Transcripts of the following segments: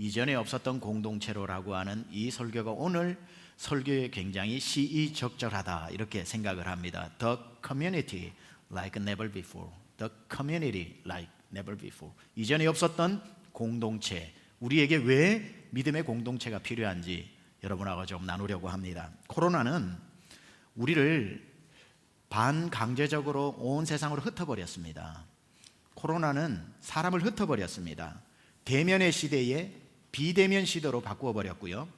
이전에 없었던 공동체로라고 하는 이 설교가 오늘 설교에 굉장히 시의적절하다 이렇게 생각을 합니다. The community like never before. The community like never before. 이전에 없었던 공동체, 우리에게 왜 믿음의 공동체가 필요한지 여러분하고 좀 나누려고 합니다. 코로나는 우리를 반강제적으로 온 세상으로 흩어버렸습니다. 코로나는 사람을 흩어버렸습니다. 대면의 시대에 비대면 시대로 바꾸어 버렸고요.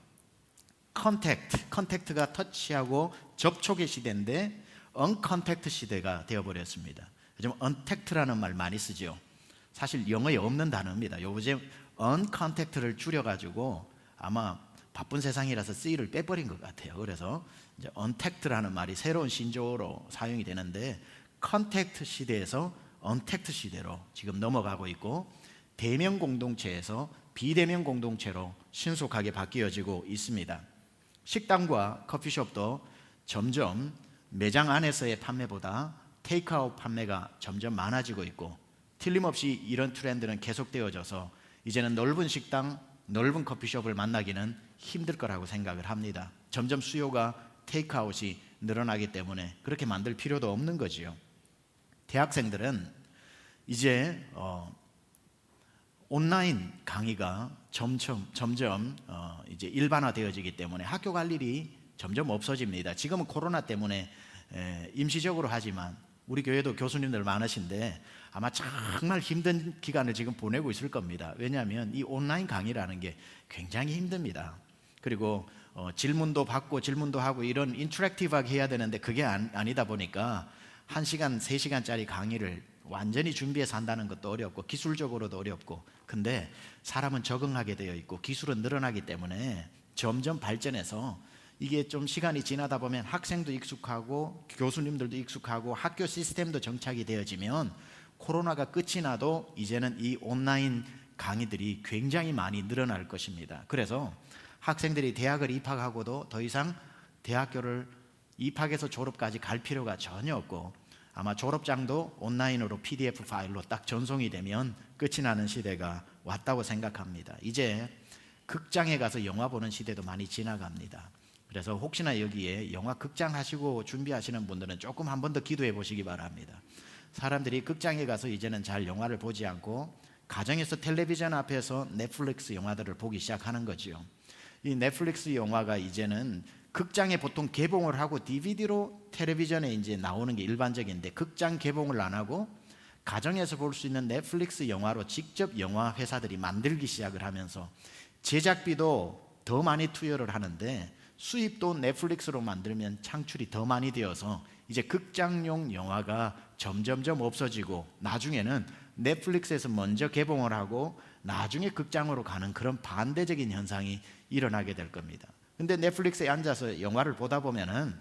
컨택트가 터치하고 접촉의 시대인데 언컨택트 시대가 되어버렸습니다. 요즘 언택트라는 말 많이 쓰죠. 사실 영어에 없는 단어입니다. 요즘 언컨택트를 줄여가지고 아마 바쁜 세상이라서 C를 빼버린 것 같아요. 그래서 이제 언택트라는 말이 새로운 신조어로 사용이 되는데 컨택트 시대에서 언택트 시대로 지금 넘어가고 있고 대면 공동체에서 비대면 공동체로 신속하게 바뀌어지고 있습니다. 식당과 커피숍도 점점 매장 안에서의 판매보다 테이크아웃 판매가 점점 많아지고 있고 틀림없이 이런 트렌드는 계속되어져서 이제는 넓은 식당, 넓은 커피숍을 만나기는 힘들 거라고 생각을 합니다. 점점 수요가 테이크아웃이 늘어나기 때문에 그렇게 만들 필요도 없는 거지요. 대학생들은 이제 온라인 강의가 점점 이제 일반화되어지기 때문에 학교 갈 일이 점점 없어집니다. 지금은 코로나 때문에 임시적으로 하지만 우리 교회도 교수님들 많으신데 아마 정말 힘든 기간을 지금 보내고 있을 겁니다. 왜냐하면 이 온라인 강의라는 게 굉장히 힘듭니다. 그리고 질문도 받고 질문도 하고 이런 인터랙티브하게 해야 되는데 그게 아니다 보니까 1시간, 3시간짜리 강의를 완전히 준비해서 한다는 것도 어렵고 기술적으로도 어렵고 근데 사람은 적응하게 되어 있고 기술은 늘어나기 때문에 점점 발전해서 이게 좀 시간이 지나다 보면 학생도 익숙하고 교수님들도 익숙하고 학교 시스템도 정착이 되어지면 코로나가 끝이 나도 이제는 이 온라인 강의들이 굉장히 많이 늘어날 것입니다. 그래서 학생들이 대학을 입학하고도 더 이상 대학교를 입학해서 졸업까지 갈 필요가 전혀 없고 아마 졸업장도 온라인으로 PDF 파일로 딱 전송이 되면 끝이 나는 시대가 왔다고 생각합니다. 이제 극장에 가서 영화 보는 시대도 많이 지나갑니다. 그래서 혹시나 여기에 영화 극장 하시고 준비하시는 분들은 조금 한 번 더 기도해 보시기 바랍니다. 사람들이 극장에 가서 이제는 잘 영화를 보지 않고 가정에서 텔레비전 앞에서 넷플릭스 영화들을 보기 시작하는 거죠. 이 넷플릭스 영화가 이제는 극장에 보통 개봉을 하고 DVD로 텔레비전에 이제 나오는 게 일반적인데 극장 개봉을 안 하고 가정에서 볼 수 있는 넷플릭스 영화로 직접 영화 회사들이 만들기 시작을 하면서 제작비도 더 많이 투여를 하는데 수입도 넷플릭스로 만들면 창출이 더 많이 되어서 이제 극장용 영화가 점점점 없어지고 나중에는 넷플릭스에서 먼저 개봉을 하고 나중에 극장으로 가는 그런 반대적인 현상이 일어나게 될 겁니다. 근데 넷플릭스에 앉아서 영화를 보다 보면은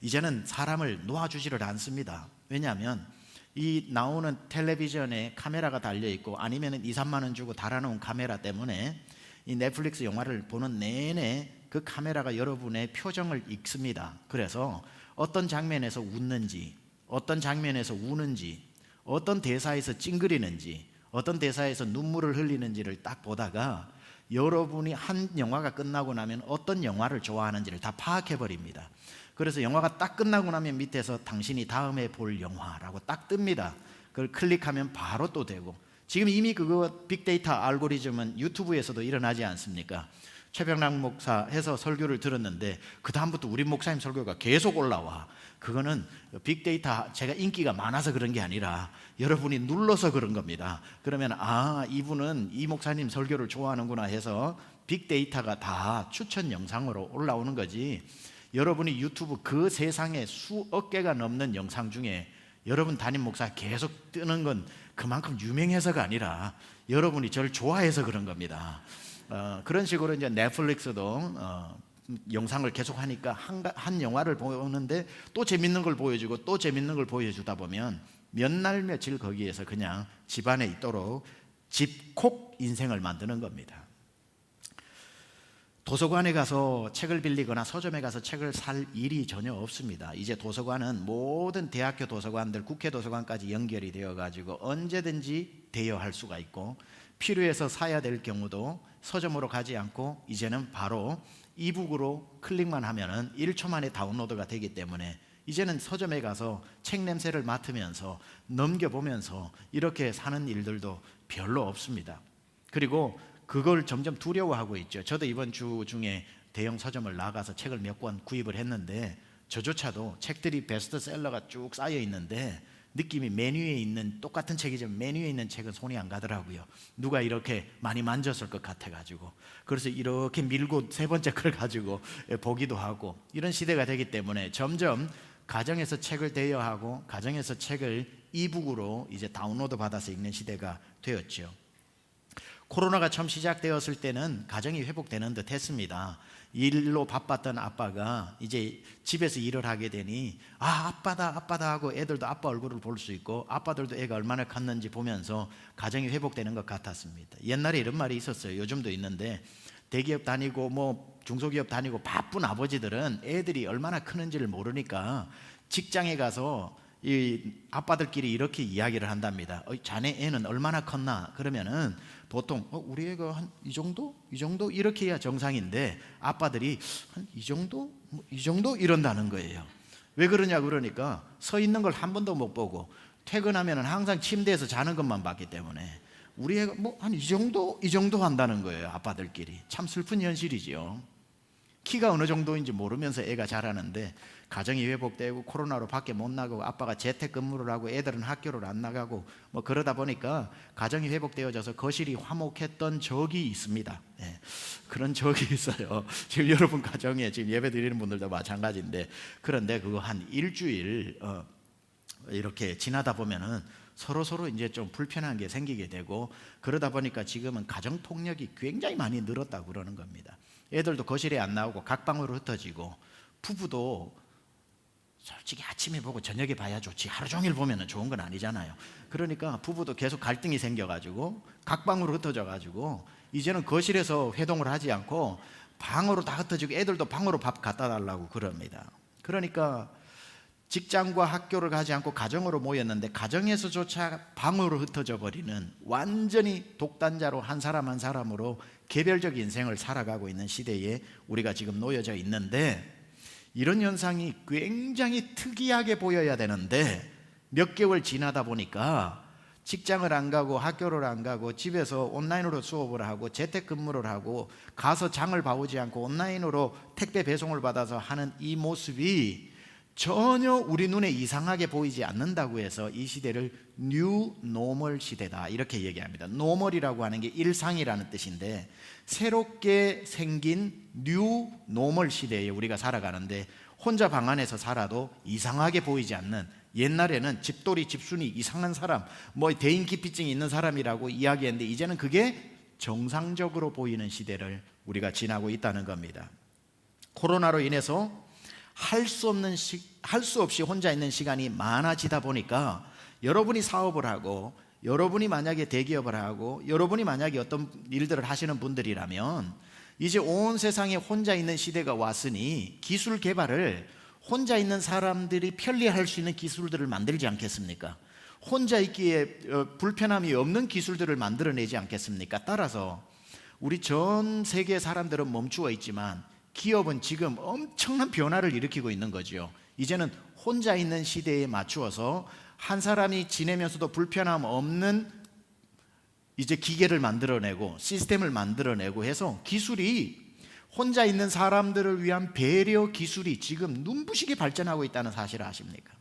이제는 사람을 놓아주지를 않습니다. 왜냐하면 이 나오는 텔레비전에 카메라가 달려있고 아니면 2, 3만 원 주고 달아놓은 카메라 때문에 이 넷플릭스 영화를 보는 내내 그 카메라가 여러분의 표정을 읽습니다. 그래서 어떤 장면에서 웃는지 어떤 장면에서 우는지 어떤 대사에서 찡그리는지 어떤 대사에서 눈물을 흘리는지를 딱 보다가 여러분이 한 영화가 끝나고 나면 어떤 영화를 좋아하는지를 다 파악해버립니다. 그래서 영화가 딱 끝나고 나면 밑에서 당신이 다음에 볼 영화라고 딱 뜹니다. 그걸 클릭하면 바로 또 되고 지금 이미 그거 빅데이터 알고리즘은 유튜브에서도 일어나지 않습니까? 최병락 목사 해서 설교를 들었는데 그 다음부터 우리 목사님 설교가 계속 올라와. 그거는 빅데이터 제가 인기가 많아서 그런 게 아니라 여러분이 눌러서 그런 겁니다. 그러면 이분은 이 목사님 설교를 좋아하는구나 해서 빅데이터가 다 추천 영상으로 올라오는 거지. 여러분이 유튜브 그 세상에 수억 개가 넘는 영상 중에 여러분 담임 목사 계속 뜨는 건 그만큼 유명해서가 아니라 여러분이 저를 좋아해서 그런 겁니다. 그런 식으로 이제 넷플릭스도 영상을 계속 하니까 한 영화를 보는데 또 재밌는 걸 보여주고 또 재밌는 걸 보여주다 보면 몇 날 며칠 거기에서 그냥 집안에 있도록 집콕 인생을 만드는 겁니다. 도서관에 가서 책을 빌리거나 서점에 가서 책을 살 일이 전혀 없습니다. 이제 도서관은 모든 대학교 도서관들, 국회 도서관까지 연결이 되어 가지고 언제든지 대여할 수가 있고 필요해서 사야 될 경우도 서점으로 가지 않고 이제는 바로 이북으로 클릭만 하면은 1초 만에 다운로드가 되기 때문에 이제는 서점에 가서 책 냄새를 맡으면서 넘겨보면서 이렇게 사는 일들도 별로 없습니다. 그리고 그걸 점점 두려워하고 있죠. 저도 이번 주 중에 대형 서점을 나가서 책을 몇 권 구입을 했는데 저조차도 책들이 베스트셀러가 쭉 쌓여 있는데 느낌이 메뉴에 있는 똑같은 책이지만 메뉴에 있는 책은 손이 안 가더라고요. 누가 이렇게 많이 만졌을 것 같아가지고 그래서 이렇게 밀고 세 번째 걸 가지고 보기도 하고 이런 시대가 되기 때문에 점점 가정에서 책을 대여하고 가정에서 책을 이북으로 이제 다운로드 받아서 읽는 시대가 되었죠. 코로나가 처음 시작되었을 때는 가정이 회복되는 듯 했습니다. 일로 바빴던 아빠가 이제 집에서 일을 하게 되니 아빠다 하고 애들도 아빠 얼굴을 볼 수 있고 아빠들도 애가 얼마나 컸는지 보면서 가정이 회복되는 것 같았습니다. 옛날에 이런 말이 있었어요. 요즘도 있는데 대기업 다니고 뭐 중소기업 다니고 바쁜 아버지들은 애들이 얼마나 크는지를 모르니까 직장에 가서 이 아빠들끼리 이렇게 이야기를 한답니다. 자네 애는 얼마나 컸나? 그러면은 보통 우리 애가 한 이 정도? 이 정도? 이렇게 해야 정상인데 아빠들이 한 이 정도? 이 정도? 이런다는 거예요. 왜 그러냐 그러니까 서 있는 걸 한 번도 못 보고 퇴근하면은 항상 침대에서 자는 것만 봤기 때문에 우리 애가 뭐 한 이 정도? 이 정도 한다는 거예요. 아빠들끼리. 참 슬픈 현실이지요. 키가 어느 정도인지 모르면서 애가 자라는데 가정이 회복되고 코로나로 밖에 못 나가고 아빠가 재택근무를 하고 애들은 학교를 안 나가고 뭐 그러다 보니까 가정이 회복되어져서 거실이 화목했던 적이 있습니다. 그런 적이 있어요. 지금 여러분 가정에 지금 예배 드리는 분들도 마찬가지인데 그런데 그거 한 일주일 이렇게 지나다 보면은 서로 이제 좀 불편한 게 생기게 되고 그러다 보니까 지금은 가정 폭력이 굉장히 많이 늘었다고 그러는 겁니다. 애들도 거실에 안 나오고 각 방으로 흩어지고 부부도 솔직히 아침에 보고 저녁에 봐야 좋지 하루 종일 보면 좋은 건 아니잖아요. 그러니까 부부도 계속 갈등이 생겨가지고 각 방으로 흩어져가지고 이제는 거실에서 회동을 하지 않고 방으로 다 흩어지고 애들도 방으로 밥 갖다 달라고 그럽니다. 그러니까 직장과 학교를 가지 않고 가정으로 모였는데 가정에서조차 방으로 흩어져 버리는 완전히 독단자로 한 사람 한 사람으로 개별적 인생을 살아가고 있는 시대에 우리가 지금 놓여져 있는데 이런 현상이 굉장히 특이하게 보여야 되는데 몇 개월 지나다 보니까 직장을 안 가고 학교를 안 가고 집에서 온라인으로 수업을 하고 재택근무를 하고 가서 장을 봐오지 않고 온라인으로 택배 배송을 받아서 하는 이 모습이 전혀 우리 눈에 이상하게 보이지 않는다고 해서 이 시대를 뉴 노멀 시대다 이렇게 얘기합니다. 노멀이라고 하는 게 일상이라는 뜻인데 새롭게 생긴 뉴 노멀 시대에 우리가 살아가는데 혼자 방 안에서 살아도 이상하게 보이지 않는 옛날에는 집돌이 집순이 이상한 사람 뭐 대인기피증이 있는 사람이라고 이야기했는데 이제는 그게 정상적으로 보이는 시대를 우리가 지나고 있다는 겁니다. 코로나로 인해서 할 수 없이 혼자 있는 시간이 많아지다 보니까 여러분이 사업을 하고 여러분이 만약에 대기업을 하고 여러분이 만약에 어떤 일들을 하시는 분들이라면 이제 온 세상에 혼자 있는 시대가 왔으니 기술 개발을 혼자 있는 사람들이 편리할 수 있는 기술들을 만들지 않겠습니까? 혼자 있기에 불편함이 없는 기술들을 만들어내지 않겠습니까? 따라서 우리 전 세계 사람들은 멈추어 있지만 기업은 지금 엄청난 변화를 일으키고 있는 거죠. 이제는 혼자 있는 시대에 맞추어서 한 사람이 지내면서도 불편함 없는 이제 기계를 만들어내고 시스템을 만들어내고 해서 기술이 혼자 있는 사람들을 위한 배려 기술이 지금 눈부시게 발전하고 있다는 사실을 아십니까?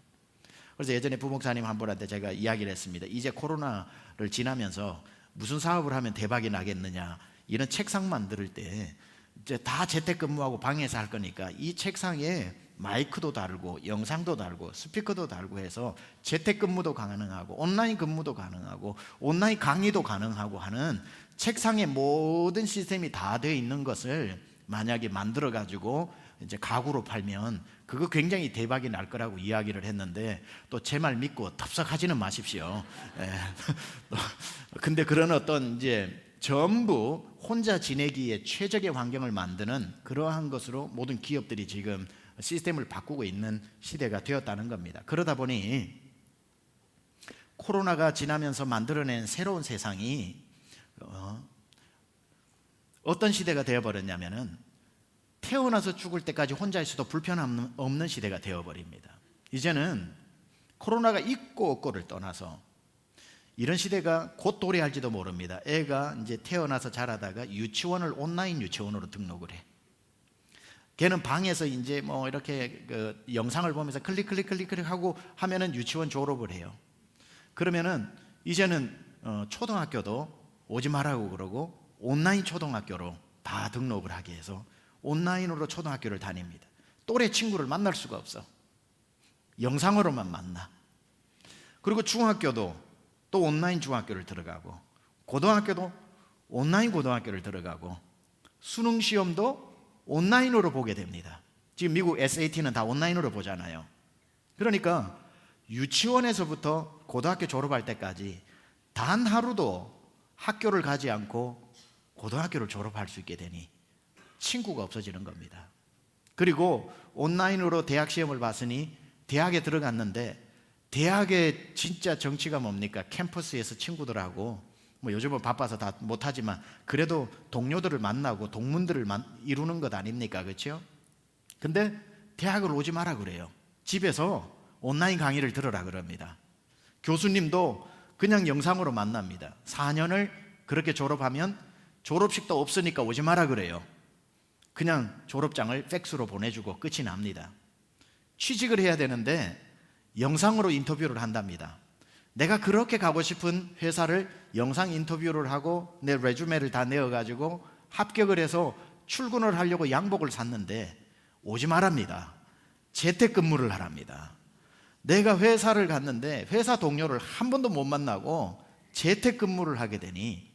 그래서 예전에 부목사님 한 분한테 제가 이야기를 했습니다. 이제 코로나를 지나면서 무슨 사업을 하면 대박이 나겠느냐 이런 책상 만들 때 이제 다 재택근무하고 방에서 할 거니까 이 책상에 마이크도 달고 영상도 달고 스피커도 달고 해서 재택근무도 가능하고 온라인 근무도 가능하고 온라인 강의도 가능하고 하는 책상에 모든 시스템이 다 되어 있는 것을 만약에 만들어 가지고 이제 가구로 팔면 그거 굉장히 대박이 날 거라고 이야기를 했는데 또 제 말 믿고 덥석하지는 마십시오. 근데 그런 어떤 이제 전부 혼자 지내기에 최적의 환경을 만드는 그러한 것으로 모든 기업들이 지금 시스템을 바꾸고 있는 시대가 되었다는 겁니다. 그러다 보니 코로나가 지나면서 만들어낸 새로운 세상이 어떤 시대가 되어버렸냐면은 태어나서 죽을 때까지 혼자 있어도 불편함 없는 시대가 되어버립니다. 이제는 코로나가 있고 없고를 떠나서 이런 시대가 곧 도래할지도 모릅니다. 애가 이제 태어나서 자라다가 유치원을 온라인 유치원으로 등록을 해. 걔는 방에서 이제 뭐 이렇게 그 영상을 보면서 클릭하고 하면은 유치원 졸업을 해요. 그러면은 이제는 초등학교도 오지 말라고 그러고 온라인 초등학교로 다 등록을 하게 해서 온라인으로 초등학교를 다닙니다. 또래 친구를 만날 수가 없어. 영상으로만 만나. 그리고 중학교도 또 온라인 중학교를 들어가고 고등학교도 온라인 고등학교를 들어가고 수능 시험도 온라인으로 보게 됩니다. 지금 미국 SAT는 다 온라인으로 보잖아요. 그러니까 유치원에서부터 고등학교 졸업할 때까지 단 하루도 학교를 가지 않고 고등학교를 졸업할 수 있게 되니 친구가 없어지는 겁니다. 그리고 온라인으로 대학 시험을 봤으니 대학에 들어갔는데 대학의 진짜 정치가 뭡니까? 캠퍼스에서 친구들하고 뭐 요즘은 바빠서 다 못하지만 그래도 동료들을 만나고 동문들을 이루는 것 아닙니까? 그렇죠? 근데 대학을 오지 마라 그래요. 집에서 온라인 강의를 들으라 그럽니다. 교수님도 그냥 영상으로 만납니다. 4년을 그렇게 졸업하면 졸업식도 없으니까 오지 마라 그래요. 그냥 졸업장을 팩스로 보내주고 끝이 납니다. 취직을 해야 되는데 영상으로 인터뷰를 한답니다. 내가 그렇게 가고 싶은 회사를 영상 인터뷰를 하고 내 레주메를 다 내어가지고 합격을 해서 출근을 하려고 양복을 샀는데 오지 말랍니다. 재택근무를 하랍니다. 내가 회사를 갔는데 회사 동료를 한 번도 못 만나고 재택근무를 하게 되니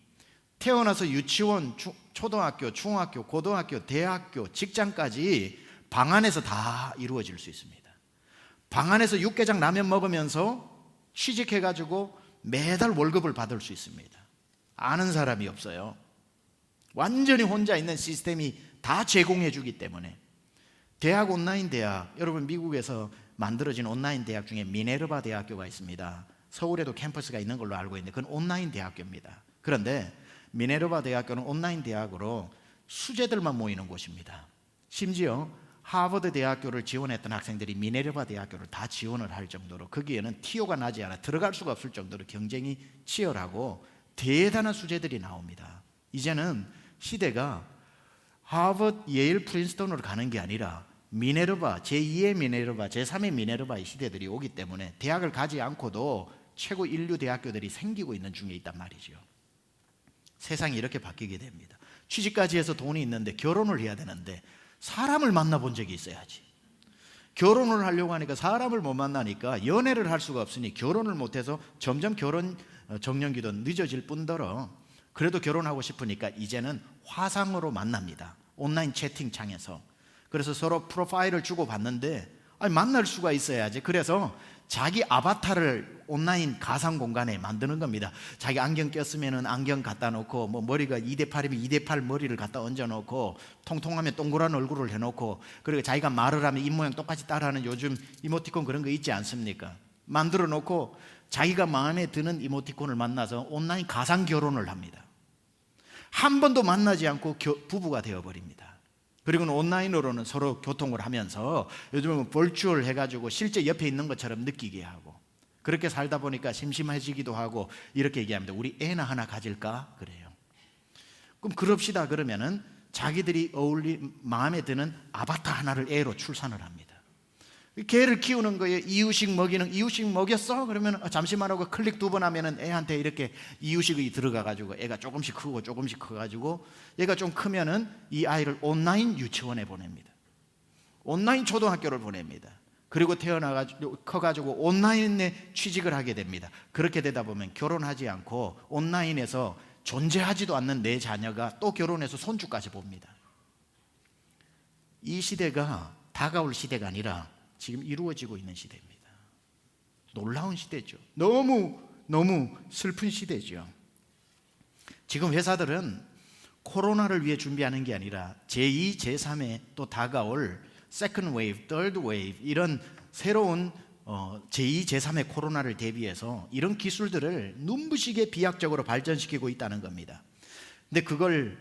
태어나서 유치원, 초등학교, 중학교, 고등학교, 대학교, 직장까지 방 안에서 다 이루어질 수 있습니다. 방 안에서 육개장 라면 먹으면서 취직해가지고 매달 월급을 받을 수 있습니다. 아는 사람이 없어요. 완전히 혼자 있는 시스템이 다 제공해 주기 때문에. 대학, 온라인 대학, 여러분 미국에서 만들어진 온라인 대학 중에 미네르바 대학교가 있습니다. 서울에도 캠퍼스가 있는 걸로 알고 있는데 그건 온라인 대학교입니다. 그런데 미네르바 대학교는 온라인 대학으로 수재들만 모이는 곳입니다. 심지어 하버드 대학교를 지원했던 학생들이 미네르바 대학교를 다 지원을 할 정도로 거기에는 티오가 나지 않아 들어갈 수가 없을 정도로 경쟁이 치열하고 대단한 수재들이 나옵니다. 이제는 시대가 하버드, 예일, 프린스턴으로 가는 게 아니라 미네르바, 제2의 미네르바, 제3의 미네르바의 시대들이 오기 때문에 대학을 가지 않고도 최고 인류 대학교들이 생기고 있는 중에 있단 말이죠. 세상이 이렇게 바뀌게 됩니다. 취직까지 해서 돈이 있는데 결혼을 해야 되는데 사람을 만나본 적이 있어야지. 결혼을 하려고 하니까 사람을 못 만나니까 연애를 할 수가 없으니 결혼을 못해서 점점 결혼 적령기도 늦어질 뿐더러 그래도 결혼하고 싶으니까 이제는 화상으로 만납니다. 온라인 채팅창에서. 그래서 서로 프로파일을 주고받는데 만날 수가 있어야지. 그래서 자기 아바타를 온라인 가상 공간에 만드는 겁니다. 자기 안경 꼈으면 안경 갖다 놓고 뭐 머리가 2대8이면 2대8 머리를 갖다 얹어 놓고 통통하면 동그란 얼굴을 해놓고 그리고 자기가 말을 하면 입모양 똑같이 따라하는 요즘 이모티콘 그런 거 있지 않습니까? 만들어 놓고 자기가 마음에 드는 이모티콘을 만나서 온라인 가상 결혼을 합니다. 한 번도 만나지 않고 부부가 되어버립니다. 그리고는 온라인으로는 서로 교통을 하면서 요즘은 벌추얼 해가지고 실제 옆에 있는 것처럼 느끼게 하고 그렇게 살다 보니까 심심해지기도 하고 이렇게 얘기합니다. 우리 애나 하나 가질까? 그래요. 그럼 그럽시다 그러면은 자기들이 마음에 드는 아바타 하나를 애로 출산을 합니다. 개를 키우는 거에 이유식 먹였어? 그러면 잠시만 하고 클릭 2번 하면은 애한테 이렇게 이유식이 들어가가지고 애가 조금씩 크고 조금씩 커가지고 얘가 좀 크면은 이 아이를 온라인 유치원에 보냅니다. 온라인 초등학교를 보냅니다. 그리고 커가지고 온라인에 취직을 하게 됩니다. 그렇게 되다 보면 결혼하지 않고 온라인에서 존재하지도 않는 내 자녀가 또 결혼해서 손주까지 봅니다. 이 시대가 다가올 시대가 아니라 지금 이루어지고 있는 시대입니다. 놀라운 시대죠. 너무 슬픈 시대죠. 지금 회사들은 코로나를 위해 준비하는 게 아니라 제2, 제3의 또 다가올 second wave, third wave 이런 새로운 제2, 제3의 코로나를 대비해서 이런 기술들을 눈부시게 비약적으로 발전시키고 있다는 겁니다. 근데 그걸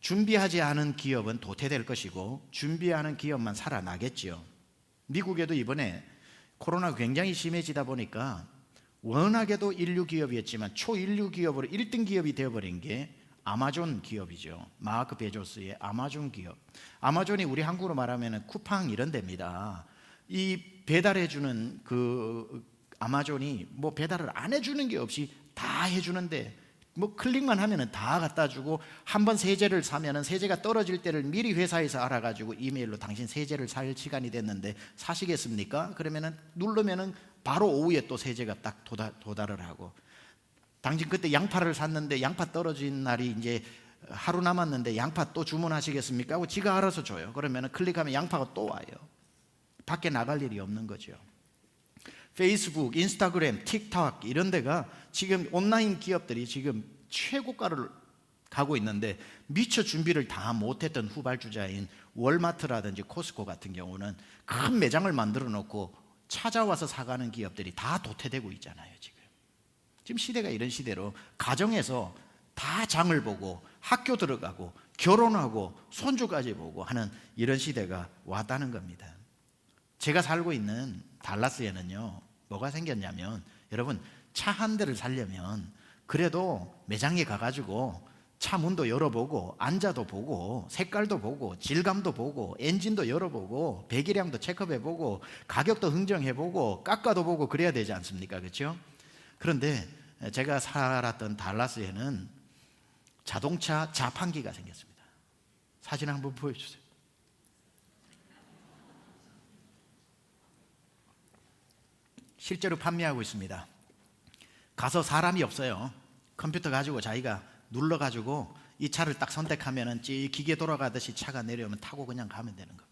준비하지 않은 기업은 도태될 것이고 준비하는 기업만 살아나겠지요. 미국에도 이번에 코로나가 굉장히 심해지다 보니까 워낙에도 인류 기업이었지만 초인류 기업으로 1등 기업이 되어버린 게 아마존 기업이죠. 마크 베조스의 아마존 기업. 아마존이 우리 한국으로 말하면 쿠팡 이런 데입니다. 이 배달해주는 그 아마존이 뭐 배달을 안 해주는 게 없이 다 해주는데 뭐 클릭만 하면은 다 갖다 주고, 한번 세제를 사면은 세제가 떨어질 때를 미리 회사에서 알아가지고 이메일로 당신 세제를 살 시간이 됐는데 사시겠습니까? 그러면은 누르면은 바로 오후에 또 세제가 딱 도달을 하고, 당신 그때 양파를 샀는데 양파 떨어진 날이 이제 하루 남았는데 양파 또 주문하시겠습니까? 하고 지가 알아서 줘요. 그러면은 클릭하면 양파가 또 와요. 밖에 나갈 일이 없는 거죠. 페이스북, 인스타그램, 틱톡 이런 데가 지금 온라인 기업들이 지금 최고가를 가고 있는데 미처 준비를 다 못했던 후발주자인 월마트라든지 코스코 같은 경우는 큰 매장을 만들어 놓고 찾아와서 사가는 기업들이 다 도태되고 있잖아요. 지금 시대가 이런 시대로 가정에서 다 장을 보고 학교 들어가고 결혼하고 손주까지 보고 하는 이런 시대가 왔다는 겁니다. 제가 살고 있는 달라스에는요, 뭐가 생겼냐면, 여러분 차 한 대를 사려면 그래도 매장에 가가지고 차 문도 열어보고 앉아도 보고 색깔도 보고 질감도 보고 엔진도 열어보고 배기량도 체크해보고 가격도 흥정해보고 깎아도 보고 그래야 되지 않습니까? 그렇죠? 그런데 제가 살았던 달라스에는 자동차 자판기가 생겼습니다. 사진 한번 보여주세요. 실제로 판매하고 있습니다. 가서 사람이 없어요. 컴퓨터 가지고 자기가 눌러가지고 이 차를 딱 선택하면은 기계 돌아가듯이 차가 내려오면 타고 그냥 가면 되는 겁니다.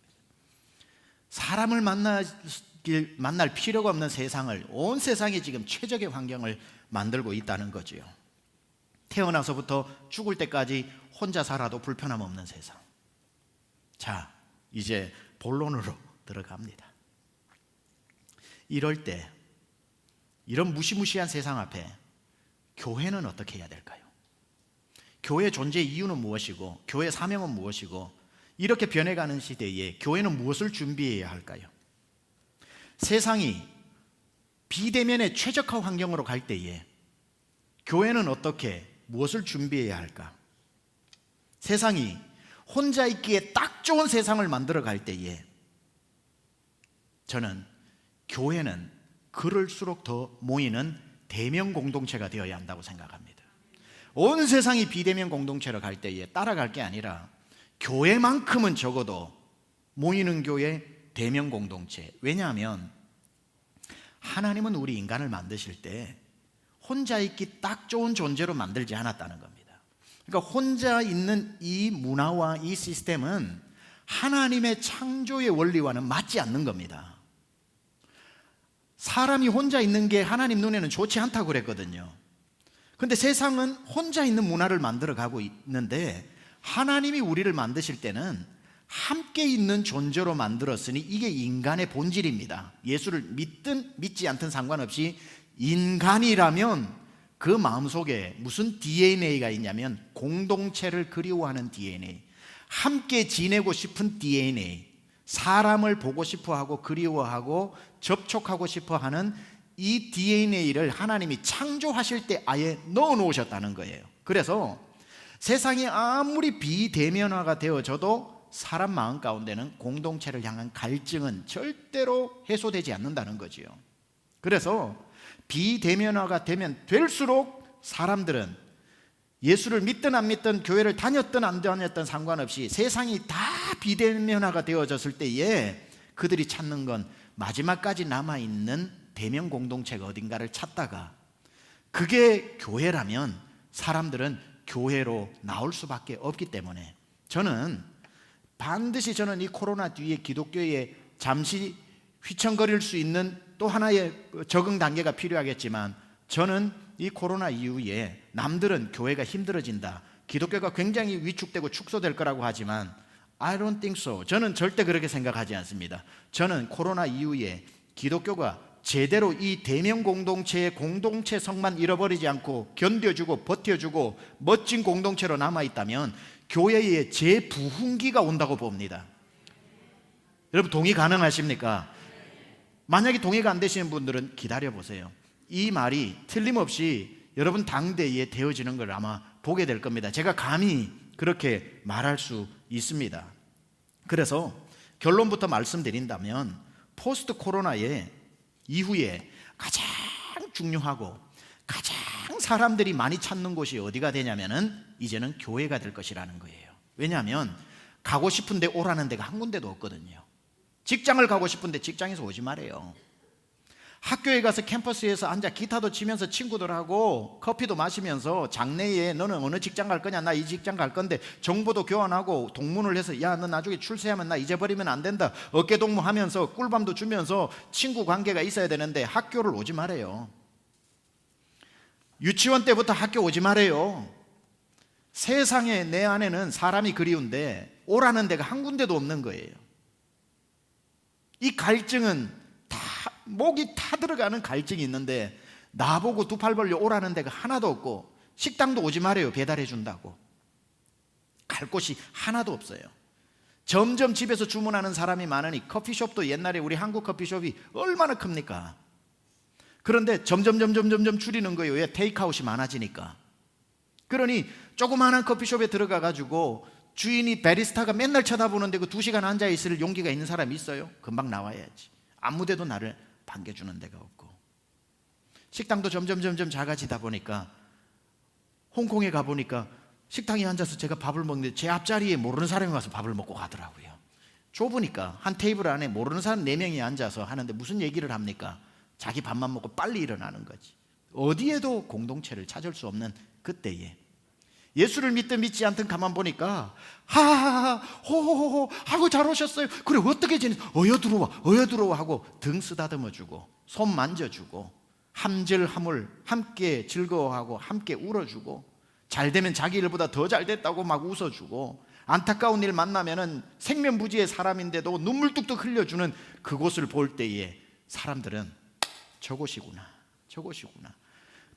사람을 만날 필요가 없는 세상을, 온 세상이 지금 최적의 환경을 만들고 있다는 거지요. 태어나서부터 죽을 때까지 혼자 살아도 불편함 없는 세상. 자, 이제 본론으로 들어갑니다. 이럴 때, 이런 무시무시한 세상 앞에 교회는 어떻게 해야 될까요? 교회 존재 이유는 무엇이고 교회 사명은 무엇이고, 이렇게 변해가는 시대에 교회는 무엇을 준비해야 할까요? 세상이 비대면의 최적화 환경으로 갈 때에 교회는 어떻게 무엇을 준비해야 할까? 세상이 혼자 있기에 딱 좋은 세상을 만들어 갈 때에 저는 교회는 그럴수록 더 모이는 대면 공동체가 되어야 한다고 생각합니다. 온 세상이 비대면 공동체로 갈 때에 따라갈 게 아니라 교회만큼은 적어도 모이는 교회, 대면 공동체. 왜냐하면 하나님은 우리 인간을 만드실 때 혼자 있기 딱 좋은 존재로 만들지 않았다는 겁니다. 그러니까 혼자 있는 이 문화와 이 시스템은 하나님의 창조의 원리와는 맞지 않는 겁니다. 사람이 혼자 있는 게 하나님 눈에는 좋지 않다고 그랬거든요. 근데 세상은 혼자 있는 문화를 만들어 가고 있는데, 하나님이 우리를 만드실 때는 함께 있는 존재로 만들었으니 이게 인간의 본질입니다. 예수를 믿든 믿지 않든 상관없이 인간이라면 그 마음속에 무슨 DNA가 있냐면 공동체를 그리워하는 DNA, 함께 지내고 싶은 DNA, 사람을 보고 싶어하고 그리워하고 접촉하고 싶어하는 이 DNA를 하나님이 창조하실 때 아예 넣어 놓으셨다는 거예요. 그래서 세상이 아무리 비대면화가 되어져도 사람 마음 가운데는 공동체를 향한 갈증은 절대로 해소되지 않는다는 거지요. 그래서 비대면화가 되면 될수록 사람들은 예수를 믿든 안 믿든 교회를 다녔든 안 다녔든 상관없이 세상이 다 비대면화가 되어졌을 때에 그들이 찾는 건 마지막까지 남아있는 대면 공동체가 어딘가를 찾다가, 그게 교회라면 사람들은 교회로 나올 수밖에 없기 때문에 저는 반드시 이 코로나 뒤에 기독교에 잠시 휘청거릴 수 있는 또 하나의 적응 단계가 필요하겠지만, 저는 이 코로나 이후에 남들은 교회가 힘들어진다, 기독교가 굉장히 위축되고 축소될 거라고 하지만 I don't think so. 저는 절대 그렇게 생각하지 않습니다. 저는 코로나 이후에 기독교가 제대로 이 대면 공동체의 공동체성만 잃어버리지 않고 견뎌주고 버텨주고 멋진 공동체로 남아있다면 교회의 재부흥기가 온다고 봅니다. 여러분 동의 가능하십니까? 만약에 동의가 안 되시는 분들은 기다려보세요. 이 말이 틀림없이 여러분 당대에 되어지는 걸 아마 보게 될 겁니다. 제가 감히 그렇게 말할 수 있습니다. 그래서 결론부터 말씀드린다면 포스트 코로나의 이후에 가장 중요하고 가장 사람들이 많이 찾는 곳이 어디가 되냐면은 이제는 교회가 될 것이라는 거예요. 왜냐하면 가고 싶은데 오라는 데가 한 군데도 없거든요. 직장을 가고 싶은데 직장에서 오지 말아요. 학교에 가서 캠퍼스에서 앉아 기타도 치면서 친구들하고 커피도 마시면서 장래에 너는 어느 직장 갈 거냐, 나 이 직장 갈 건데 정보도 교환하고 동문을 해서 야 너 나중에 출세하면 나 잊어버리면 안 된다 어깨동무하면서 꿀밤도 주면서 친구 관계가 있어야 되는데 학교를 오지 말아요. 유치원 때부터 학교 오지 말아요. 세상에 내 안에는 사람이 그리운데 오라는 데가 한 군데도 없는 거예요. 이 갈증은 목이 타들어가는 갈증이 있는데 나보고 두 팔 벌려 오라는 데가 하나도 없고 식당도 오지 말아요. 배달해 준다고. 갈 곳이 하나도 없어요. 점점 집에서 주문하는 사람이 많으니 커피숍도 옛날에 우리 한국 커피숍이 얼마나 큽니까? 그런데 점점 줄이는 거예요. 왜? 테이크아웃이 많아지니까. 그러니 조그마한 커피숍에 들어가 가지고 주인이 바리스타가 맨날 쳐다보는데 그 2시간 앉아있을 용기가 있는 사람이 있어요? 금방 나와야지. 아무데도 나를 반겨주는 데가 없고 식당도 점점 작아지다 보니까 홍콩에 가보니까 식당에 앉아서 제가 밥을 먹는데 제 앞자리에 모르는 사람이 와서 밥을 먹고 가더라고요. 좁으니까 한 테이블 안에 모르는 사람 4명이 앉아서 하는데 무슨 얘기를 합니까? 자기 밥만 먹고 빨리 일어나는 거지. 어디에도 공동체를 찾을 수 없는 그때에 예수를 믿든 믿지 않든 가만 보니까 하하하 호호호호 하고 잘 오셨어요. 그래 어떻게 지내? 어여 들어와 하고 등 쓰다듬어주고 손 만져주고 함질함을 함께 즐거워하고 함께 울어주고 잘 되면 자기 일보다 더 잘 됐다고 막 웃어주고 안타까운 일 만나면은 생면부지의 사람인데도 눈물 뚝뚝 흘려주는 그곳을 볼 때에 사람들은 저곳이구나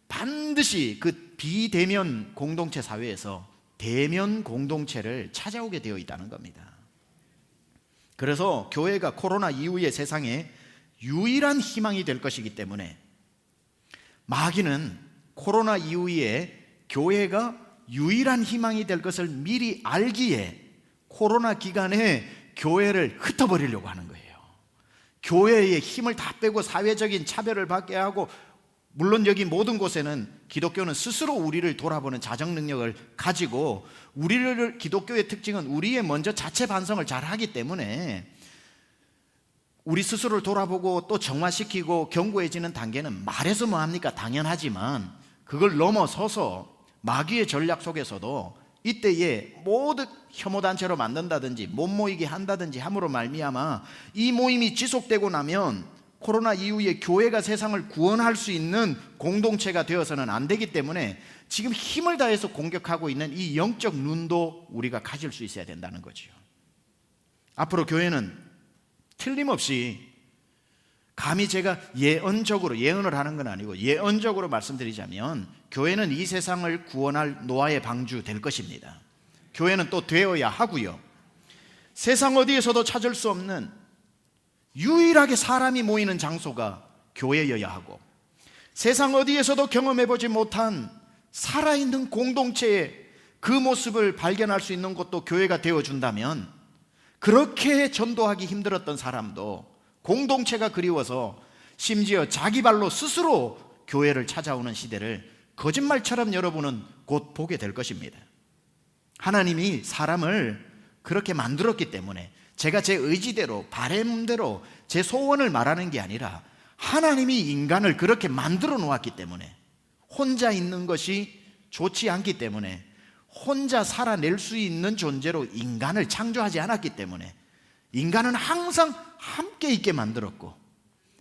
반드시 그 비대면 공동체 사회에서 대면 공동체를 찾아오게 되어 있다는 겁니다. 그래서 교회가 코로나 이후의 세상에 유일한 희망이 될 것이기 때문에 마귀는 코로나 이후에 교회가 유일한 희망이 될 것을 미리 알기에 코로나 기간에 교회를 흩어버리려고 하는 거예요. 교회의 힘을 다 빼고 사회적인 차별을 받게 하고, 물론 여기 모든 곳에는 기독교는 스스로 우리를 돌아보는 자정 능력을 가지고, 우리를, 기독교의 특징은 우리의 먼저 자체 반성을 잘 하기 때문에 우리 스스로를 돌아보고 또 정화시키고 견고해지는 단계는 말해서 뭐합니까? 당연하지만 그걸 넘어서서 마귀의 전략 속에서도 이때에 모두 혐오단체로 만든다든지 못 모이게 한다든지 함으로 말미암아 이 모임이 지속되고 나면 코로나 이후에 교회가 세상을 구원할 수 있는 공동체가 되어서는 안 되기 때문에 지금 힘을 다해서 공격하고 있는 이 영적 눈도 우리가 가질 수 있어야 된다는 거죠. 앞으로 교회는 틀림없이, 감히 제가 예언적으로, 예언을 하는 건 아니고 예언적으로 말씀드리자면 교회는 이 세상을 구원할 노아의 방주 될 것입니다. 교회는 또 되어야 하고요, 세상 어디에서도 찾을 수 없는 유일하게 사람이 모이는 장소가 교회여야 하고, 세상 어디에서도 경험해보지 못한 살아있는 공동체의 그 모습을 발견할 수 있는 곳도 교회가 되어준다면, 그렇게 전도하기 힘들었던 사람도 공동체가 그리워서 심지어 자기 발로 스스로 교회를 찾아오는 시대를 거짓말처럼 여러분은 곧 보게 될 것입니다. 하나님이 사람을 그렇게 만들었기 때문에, 제가 제 의지대로 바램대로 제 소원을 말하는 게 아니라 하나님이 인간을 그렇게 만들어 놓았기 때문에, 혼자 있는 것이 좋지 않기 때문에 혼자 살아낼 수 있는 존재로 인간을 창조하지 않았기 때문에 인간은 항상 함께 있게 만들었고,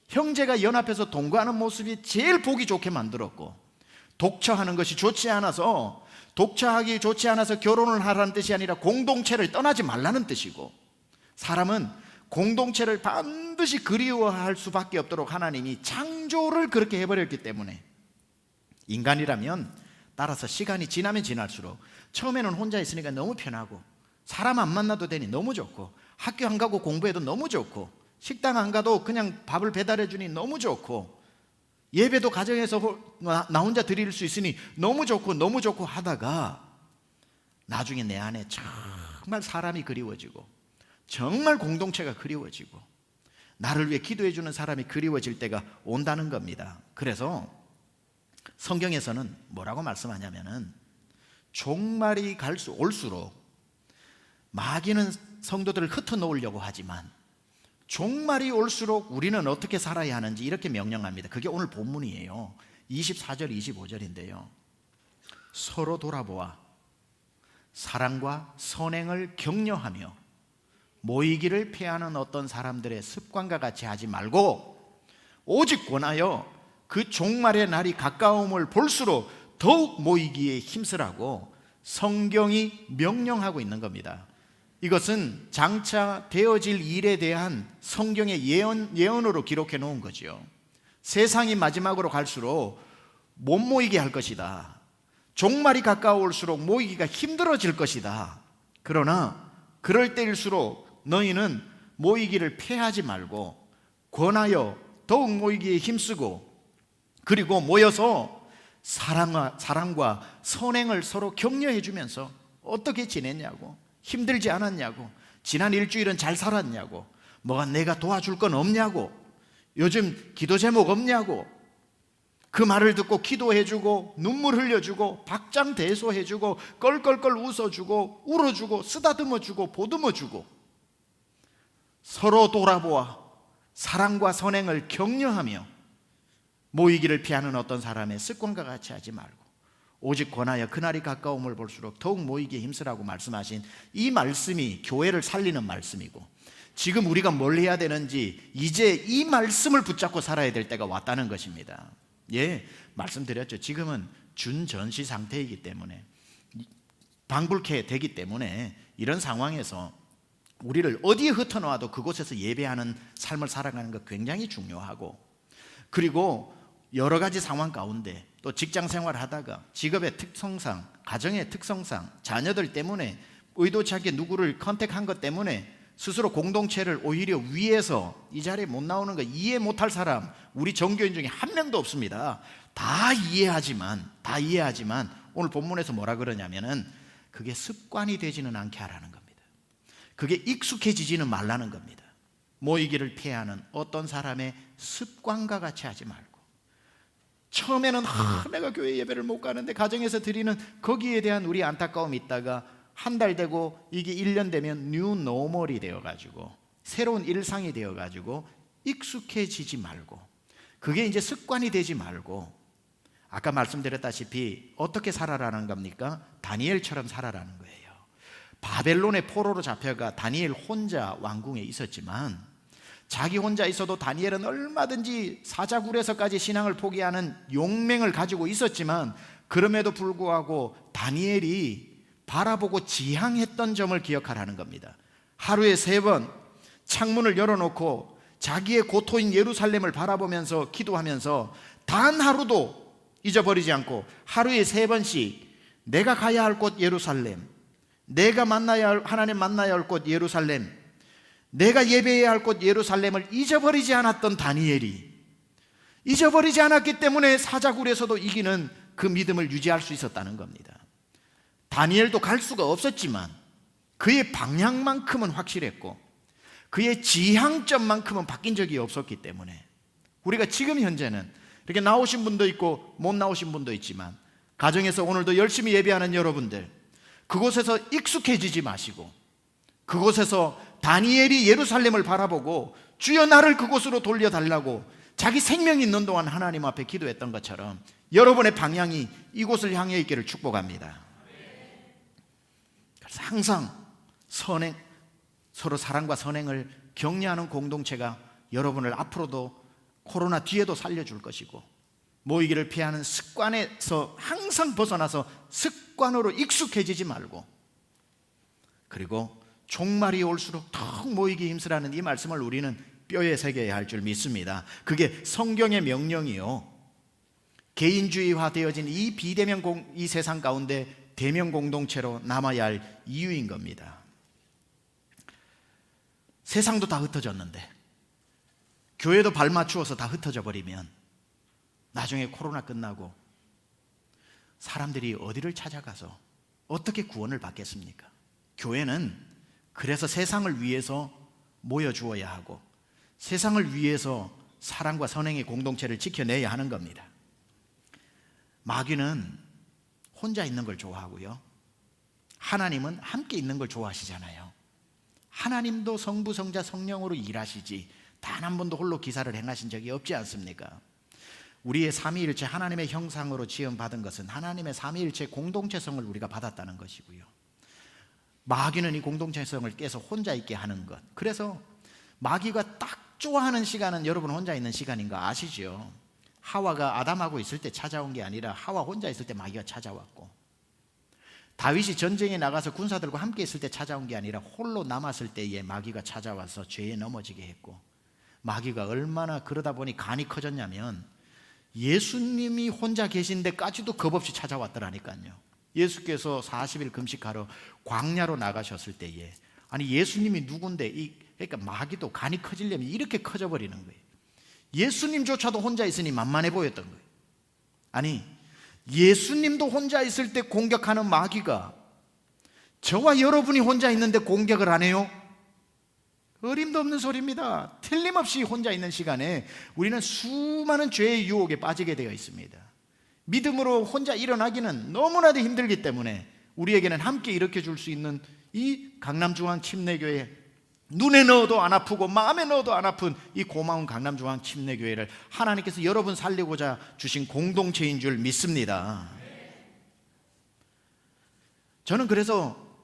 형제가 연합해서 동거하는 모습이 제일 보기 좋게 만들었고, 독처하는 것이 좋지 않아서, 독처하기 좋지 않아서 결혼을 하라는 뜻이 아니라 공동체를 떠나지 말라는 뜻이고, 사람은 공동체를 반드시 그리워할 수밖에 없도록 하나님이 창조를 그렇게 해버렸기 때문에 인간이라면 따라서 시간이 지나면 지날수록 처음에는 혼자 있으니까 너무 편하고 사람 안 만나도 되니 너무 좋고 학교 안 가고 공부해도 너무 좋고 식당 안 가도 그냥 밥을 배달해 주니 너무 좋고 예배도 가정에서 나 혼자 드릴 수 있으니 너무 좋고 하다가 나중에 내 안에 정말 사람이 그리워지고 정말 공동체가 그리워지고 나를 위해 기도해 주는 사람이 그리워질 때가 온다는 겁니다. 그래서 성경에서는 뭐라고 말씀하냐면은 종말이 올수록 마귀는 성도들을 흩어놓으려고 하지만 종말이 올수록 우리는 어떻게 살아야 하는지 이렇게 명령합니다. 그게 오늘 본문이에요. 24절 25절인데요 서로 돌아보아 사랑과 선행을 격려하며 모이기를 피하는 어떤 사람들의 습관과 같이 하지 말고 오직 권하여 그 종말의 날이 가까움을 볼수록 더욱 모이기에 힘쓰라고 성경이 명령하고 있는 겁니다. 이것은 장차 되어질 일에 대한 성경의 예언으로 기록해 놓은 거죠. 세상이 마지막으로 갈수록 못 모이게 할 것이다. 종말이 가까울수록 모이기가 힘들어질 것이다. 그러나 그럴 때일수록 너희는 모이기를 피하지 말고 권하여 더욱 모이기에 힘쓰고 그리고 모여서 사랑과 선행을 서로 격려해 주면서 어떻게 지냈냐고, 힘들지 않았냐고, 지난 일주일은 잘 살았냐고, 뭐가 내가 도와줄 건 없냐고, 요즘 기도 제목 없냐고, 그 말을 듣고 기도해주고 눈물 흘려주고 박장대소해주고 껄껄껄 웃어주고 울어주고 쓰다듬어주고 보듬어주고 서로 돌아보아 사랑과 선행을 격려하며 모이기를 피하는 어떤 사람의 습관과 같이 하지 말고 오직 권하여 그날이 가까움을 볼수록 더욱 모이기에 힘쓰라고 말씀하신 이 말씀이 교회를 살리는 말씀이고 지금 우리가 뭘 해야 되는지 이제 이 말씀을 붙잡고 살아야 될 때가 왔다는 것입니다. 예, 말씀드렸죠. 지금은 준전시 상태이기 때문에 방불케 되기 때문에 이런 상황에서 우리를 어디에 흩어놓아도 그곳에서 예배하는 삶을 살아가는 것 굉장히 중요하고 그리고 여러 가지 상황 가운데 또 직장 생활을 하다가 직업의 특성상 가정의 특성상 자녀들 때문에 의도치 않게 누구를 컨택한 것 때문에 스스로 공동체를 오히려 위해서 이 자리에 못 나오는 거 이해 못할 사람 우리 정교인 중에 한 명도 없습니다. 다 이해하지만 오늘 본문에서 뭐라 그러냐면은 그게 습관이 되지는 않게 하라는 겁니다. 그게 익숙해지지는 말라는 겁니다. 모이기를 피하는 어떤 사람의 습관과 같이 하지 말고 처음에는 내가 교회 예배를 못 가는데 가정에서 드리는 거기에 대한 우리 안타까움이 있다가 한 달 되고 이게 1년 되면 뉴 노멀이 되어가지고 새로운 일상이 되어가지고 익숙해지지 말고 그게 이제 습관이 되지 말고 아까 말씀드렸다시피 어떻게 살아라는 겁니까? 다니엘처럼 살아라는 거예요. 바벨론의 포로로 잡혀가 다니엘 혼자 왕궁에 있었지만 자기 혼자 있어도 다니엘은 얼마든지 사자굴에서까지 신앙을 포기하는 용맹을 가지고 있었지만 그럼에도 불구하고 다니엘이 바라보고 지향했던 점을 기억하라는 겁니다. 하루에 3번 창문을 열어놓고 자기의 고토인 예루살렘을 바라보면서 기도하면서 단 하루도 잊어버리지 않고 하루에 3번씩 내가 가야 할 곳 예루살렘, 내가 하나님 만나야 할 곳 예루살렘, 내가 예배해야 할 곳 예루살렘을 잊어버리지 않았던 다니엘이 잊어버리지 않았기 때문에 사자굴에서도 이기는 그 믿음을 유지할 수 있었다는 겁니다. 다니엘도 갈 수가 없었지만 그의 방향만큼은 확실했고 그의 지향점만큼은 바뀐 적이 없었기 때문에 우리가 지금 현재는 이렇게 나오신 분도 있고 못 나오신 분도 있지만 가정에서 오늘도 열심히 예배하는 여러분들 그곳에서 익숙해지지 마시고 그곳에서 다니엘이 예루살렘을 바라보고 주여 나를 그곳으로 돌려달라고 자기 생명이 있는 동안 하나님 앞에 기도했던 것처럼 여러분의 방향이 이곳을 향해 있기를 축복합니다. 그래서 항상 선행, 서로 사랑과 선행을 격려하는 공동체가 여러분을 앞으로도 코로나 뒤에도 살려줄 것이고 모이기를 피하는 습관에서 항상 벗어나서 습관으로 익숙해지지 말고 그리고 종말이 올수록 더 모이기 힘쓰라는 이 말씀을 우리는 뼈에 새겨야 할 줄 믿습니다. 그게 성경의 명령이요, 개인주의화 되어진 이 비대면 이 세상 가운데 대면 공동체로 남아야 할 이유인 겁니다. 세상도 다 흩어졌는데 교회도 발맞추어서 다 흩어져 버리면 나중에 코로나 끝나고 사람들이 어디를 찾아가서 어떻게 구원을 받겠습니까? 교회는 그래서 세상을 위해서 모여주어야 하고 세상을 위해서 사랑과 선행의 공동체를 지켜내야 하는 겁니다. 마귀는 혼자 있는 걸 좋아하고요, 하나님은 함께 있는 걸 좋아하시잖아요. 하나님도 성부, 성자, 성령으로 일하시지 단 한 번도 홀로 기사를 행하신 적이 없지 않습니까? 우리의 삼위일체 하나님의 형상으로 지음받은 것은 하나님의 삼위일체 공동체성을 우리가 받았다는 것이고요, 마귀는 이 공동체성을 깨서 혼자 있게 하는 것. 그래서 마귀가 딱 좋아하는 시간은 여러분 혼자 있는 시간인 거 아시죠? 하와가 아담하고 있을 때 찾아온 게 아니라 하와 혼자 있을 때 마귀가 찾아왔고, 다윗이 전쟁에 나가서 군사들과 함께 있을 때 찾아온 게 아니라 홀로 남았을 때에 마귀가 찾아와서 죄에 넘어지게 했고, 마귀가 얼마나 그러다 보니 간이 커졌냐면 예수님이 혼자 계신 데까지도 겁없이 찾아왔더라니까요. 예수께서 40일 금식하러 광야로 나가셨을 때에, 아니 예수님이 누군데, 그러니까 마귀도 간이 커지려면 이렇게 커져버리는 거예요. 예수님조차도 혼자 있으니 만만해 보였던 거예요. 아니 예수님도 혼자 있을 때 공격하는 마귀가 저와 여러분이 혼자 있는데 공격을 안 해요? 어림도 없는 소리입니다. 틀림없이 혼자 있는 시간에 우리는 수많은 죄의 유혹에 빠지게 되어 있습니다. 믿음으로 혼자 일어나기는 너무나도 힘들기 때문에 우리에게는 함께 일으켜 줄 수 있는 이 강남중앙침례교회, 눈에 넣어도 안 아프고 마음에 넣어도 안 아픈 이 고마운 강남중앙침례교회를 하나님께서 여러분 살리고자 주신 공동체인 줄 믿습니다. 저는 그래서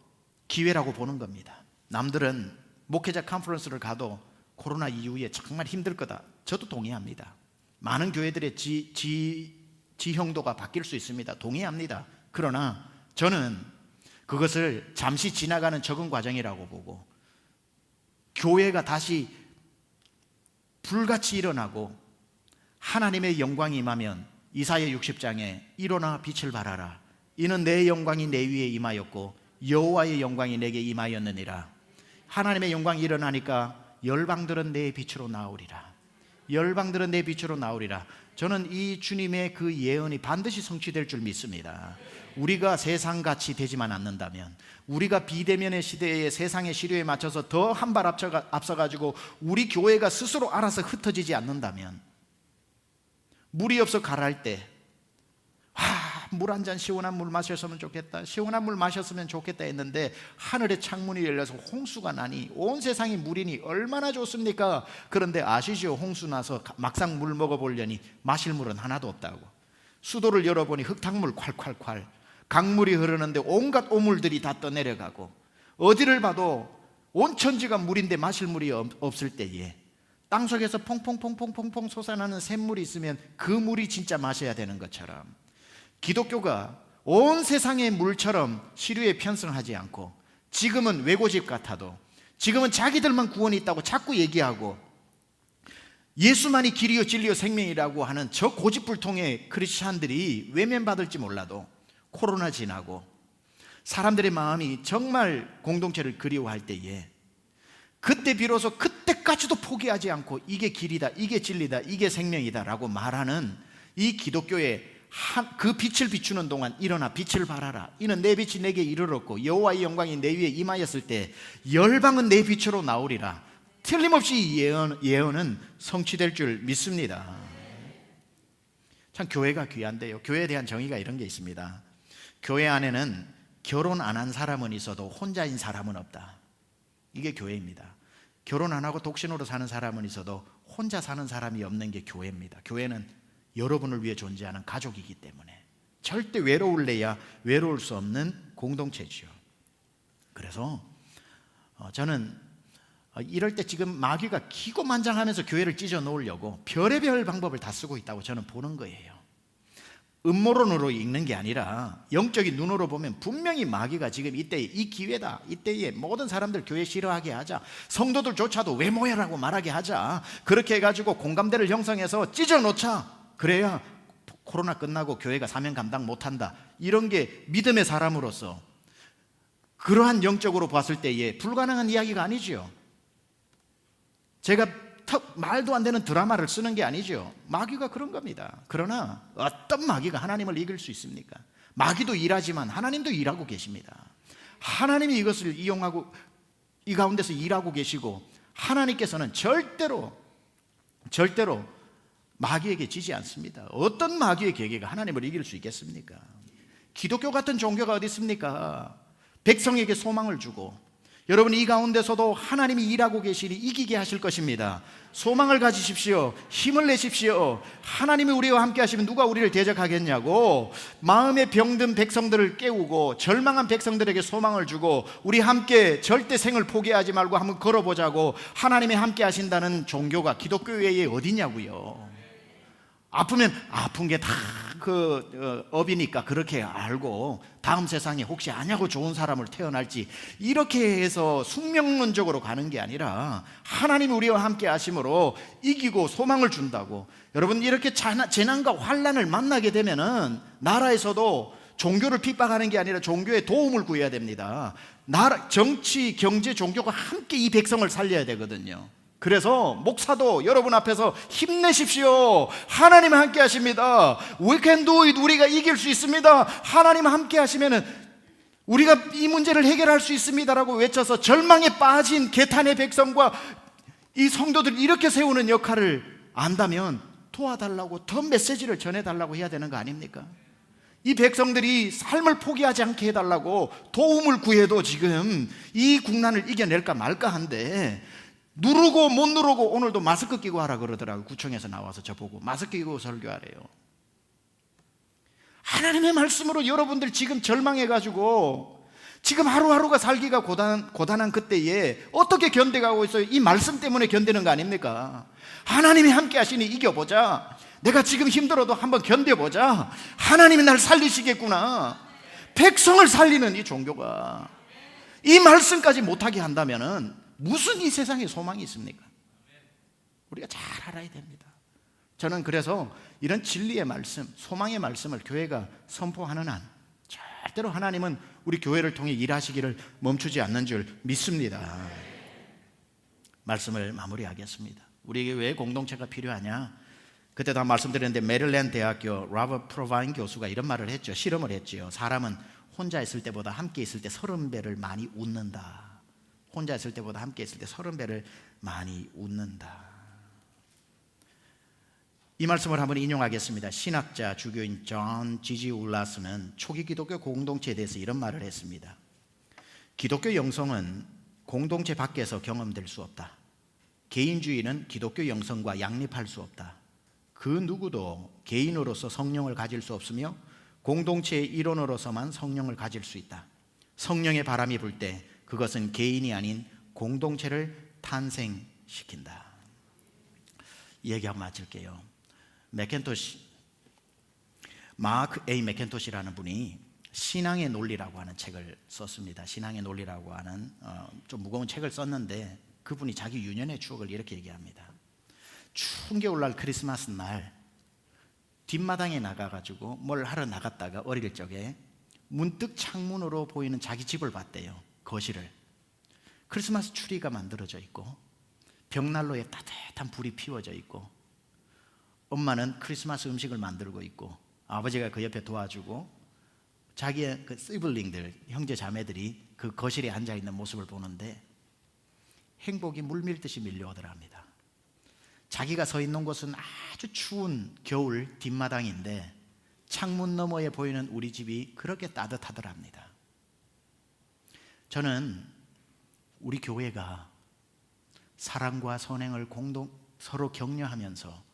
기회라고 보는 겁니다. 남들은 목회자 컨퍼런스를 가도 코로나 이후에 정말 힘들 거다, 저도 동의합니다. 많은 교회들의 지형도가 바뀔 수 있습니다. 동의합니다. 그러나 저는 그것을 잠시 지나가는 적응 과정이라고 보고, 교회가 다시 불같이 일어나고 하나님의 영광이 임하면 이사야 60장에 일어나 빛을 발하라, 이는 내 영광이 내 위에 임하였고 여호와의 영광이 내게 임하였느니라. 하나님의 영광이 일어나니까 열방들은 내 빛으로 나오리라. 열방들은 내 빛으로 나오리라. 저는 이 주님의 그 예언이 반드시 성취될 줄 믿습니다. 우리가 세상같이 되지만 않는다면, 우리가 비대면의 시대에 세상의 시류에 맞춰서 더 한 발 앞서가지고 우리 교회가 스스로 알아서 흩어지지 않는다면, 물이 없어 가랄 때 물 한 잔 시원한 물 마셨으면 좋겠다, 시원한 물 마셨으면 좋겠다 했는데 하늘의 창문이 열려서 홍수가 나니 온 세상이 물이니 얼마나 좋습니까? 그런데 아시죠? 홍수 나서 막상 물 먹어보려니 마실 물은 하나도 없다고. 수도를 열어보니 흙탕물 콸콸콸, 강물이 흐르는데 온갖 오물들이 다 떠내려가고, 어디를 봐도 온 천지가 물인데 마실 물이 없을 때에 땅속에서 퐁퐁퐁퐁퐁 솟아나는 샘물이 있으면 그 물이 진짜 마셔야 되는 것처럼, 기독교가 온 세상의 물처럼 시류에 편승하지 않고, 지금은 외고집 같아도, 지금은 자기들만 구원이 있다고 자꾸 얘기하고 예수만이 길이요 진리요 생명이라고 하는 저 고집불통의 크리스찬들이 외면받을지 몰라도 코로나 지나고 사람들의 마음이 정말 공동체를 그리워할 때에, 그때 비로소 그때까지도 포기하지 않고 이게 길이다, 이게 진리다, 이게 생명이다 라고 말하는 이 기독교의 그 빛을 비추는 동안 일어나 빛을 발하라, 이는 내 빛이 내게 이르렀고 여호와의 영광이 내 위에 임하였을 때 열방은 내 빛으로 나오리라. 틀림없이 이 예언은 성취될 줄 믿습니다. 참 교회가 귀한데요, 교회에 대한 정의가 이런 게 있습니다. 교회 안에는 결혼 안 한 사람은 있어도 혼자인 사람은 없다. 이게 교회입니다. 결혼 안 하고 독신으로 사는 사람은 있어도 혼자 사는 사람이 없는 게 교회입니다. 교회는 여러분을 위해 존재하는 가족이기 때문에 절대 외로울래야 외로울 수 없는 공동체지요. 그래서 저는 이럴 때 지금 마귀가 기고만장하면서 교회를 찢어 놓으려고 별의별 방법을 다 쓰고 있다고 저는 보는 거예요. 음모론으로 읽는 게 아니라 영적인 눈으로 보면 분명히 마귀가 지금 이때 이 기회다, 이때에 모든 사람들 교회 싫어하게 하자, 성도들조차도 왜 모여라고 말하게 하자, 그렇게 해가지고 공감대를 형성해서 찢어놓자. 그래야 코로나 끝나고 교회가 사명 감당 못한다. 이런 게 믿음의 사람으로서 그러한 영적으로 봤을 때에 불가능한 이야기가 아니죠. 제가 말도 안 되는 드라마를 쓰는 게 아니죠. 마귀가 그런 겁니다. 그러나 어떤 마귀가 하나님을 이길 수 있습니까? 마귀도 일하지만 하나님도 일하고 계십니다. 하나님이 이것을 이용하고 이 가운데서 일하고 계시고, 하나님께서는 절대로 마귀에게 지지 않습니다. 어떤 마귀의 계계가 하나님을 이길 수 있겠습니까? 기독교 같은 종교가 어디 있습니까? 백성에게 소망을 주고, 여러분 이 가운데서도 하나님이 일하고 계시니 이기게 하실 것입니다. 소망을 가지십시오. 힘을 내십시오. 하나님이 우리와 함께 하시면 누가 우리를 대적하겠냐고. 마음에 병든 백성들을 깨우고 절망한 백성들에게 소망을 주고, 우리 함께 절대 생을 포기하지 말고 한번 걸어보자고 하나님이 함께 하신다는 종교가 기독교 외에 어디냐고요. 아프면 아픈 게 다 업이니까 그렇게 알고 다음 세상에 혹시 아냐고 좋은 사람을 태어날지 이렇게 해서 숙명론적으로 가는 게 아니라 하나님이 우리와 함께 하심으로 이기고 소망을 준다고. 여러분 이렇게 재난과 환난을 만나게 되면은 나라에서도 종교를 핍박하는 게 아니라 종교의 도움을 구해야 됩니다. 나라, 정치, 경제, 종교가 함께 이 백성을 살려야 되거든요. 그래서 목사도 여러분 앞에서 힘내십시오. 하나님 함께 하십니다. We can do it. 우리가 이길 수 있습니다. 하나님 함께 하시면은 우리가 이 문제를 해결할 수 있습니다라고 외쳐서 절망에 빠진 개탄의 백성과 이 성도들 이렇게 세우는 역할을 안다면 도와달라고, 더 메시지를 전해달라고 해야 되는 거 아닙니까? 이 백성들이 삶을 포기하지 않게 해달라고 도움을 구해도 지금 이 국난을 이겨낼까 말까 한데, 누르고 못 누르고 오늘도 마스크 끼고 하라 그러더라고요. 구청에서 나와서 저보고 마스크 끼고 설교하래요. 하나님의 말씀으로 여러분들 지금 절망해가지고 지금 하루하루가 살기가 고단한 그때에 어떻게 견뎌가고 있어요? 이 말씀 때문에 견디는 거 아닙니까? 하나님이 함께 하시니 이겨보자. 내가 지금 힘들어도 한번 견뎌보자. 하나님이 날 살리시겠구나. 백성을 살리는 이 종교가 이 말씀까지 못하게 한다면은 무슨 이 세상에 소망이 있습니까? 우리가 잘 알아야 됩니다. 저는 그래서 이런 진리의 말씀, 소망의 말씀을 교회가 선포하는 한 절대로 하나님은 우리 교회를 통해 일하시기를 멈추지 않는 줄 믿습니다. 말씀을 마무리하겠습니다. 우리에게 왜 공동체가 필요하냐? 그때도 한 말씀드렸는데 메릴랜드 대학교 로버트 프로바인 교수가 이런 말을 했죠. 실험을 했죠. 사람은 혼자 있을 때보다 함께 있을 때 30배를 많이 웃는다. 혼자 있을 때보다 함께 있을 때 30배를 많이 웃는다. 이 말씀을 한번 인용하겠습니다. 신학자 주교인 존 지지 울라스는 초기 기독교 공동체에 대해서 이런 말을 했습니다. 기독교 영성은 공동체 밖에서 경험될 수 없다. 개인주의는 기독교 영성과 양립할 수 없다. 그 누구도 개인으로서 성령을 가질 수 없으며 공동체의 일원으로서만 성령을 가질 수 있다. 성령의 바람이 불 때 그것은 개인이 아닌 공동체를 탄생시킨다. 이 얘기하고 마칠게요. 마크 A 맥켄토시라는 분이 신앙의 논리라고 하는 책을 썼습니다. 신앙의 논리라고 하는 좀 무거운 책을 썼는데 그분이 자기 유년의 추억을 이렇게 얘기합니다. 추운 겨울날 크리스마스 날 뒷마당에 나가가지고 뭘 하러 나갔다가 어릴 적에 문득 창문으로 보이는 자기 집을 봤대요. 거실을. 크리스마스 추리가 만들어져 있고 벽난로에 따뜻한 불이 피워져 있고 엄마는 크리스마스 음식을 만들고 있고 아버지가 그 옆에 도와주고 자기의 그 시블링들, 형제 자매들이 그 거실에 앉아있는 모습을 보는데 행복이 물밀듯이 밀려오더랍니다. 자기가 서 있는 곳은 아주 추운 겨울 뒷마당인데 창문 너머에 보이는 우리 집이 그렇게 따뜻하더랍니다. 저는 우리 교회가 사랑과 선행을 서로 격려하면서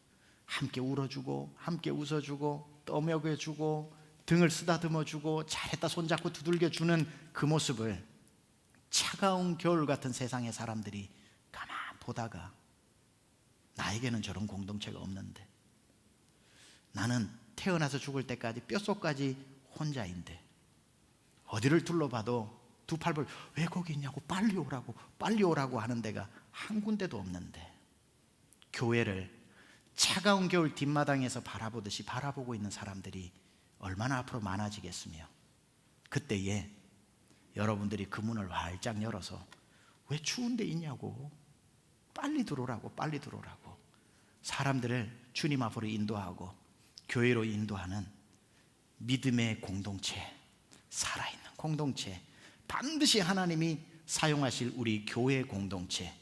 함께 울어주고 함께 웃어주고 떠먹여주고 등을 쓰다듬어주고 잘했다 손잡고 두들겨주는 그 모습을 차가운 겨울 같은 세상의 사람들이 가만 보다가 나에게는 저런 공동체가 없는데 나는 태어나서 죽을 때까지 뼛속까지 혼자인데 어디를 둘러봐도 두 팔벌 왜 거기 있냐고 빨리 오라고 하는 데가 한 군데도 없는데 교회를 차가운 겨울 뒷마당에서 바라보듯이 바라보고 있는 사람들이 얼마나 앞으로 많아지겠으며 그때에 여러분들이 그 문을 활짝 열어서 왜 추운 데 있냐고 빨리 들어오라고 사람들을 주님 앞으로 인도하고 교회로 인도하는 믿음의 공동체, 살아있는 공동체, 반드시 하나님이 사용하실 우리 교회 공동체,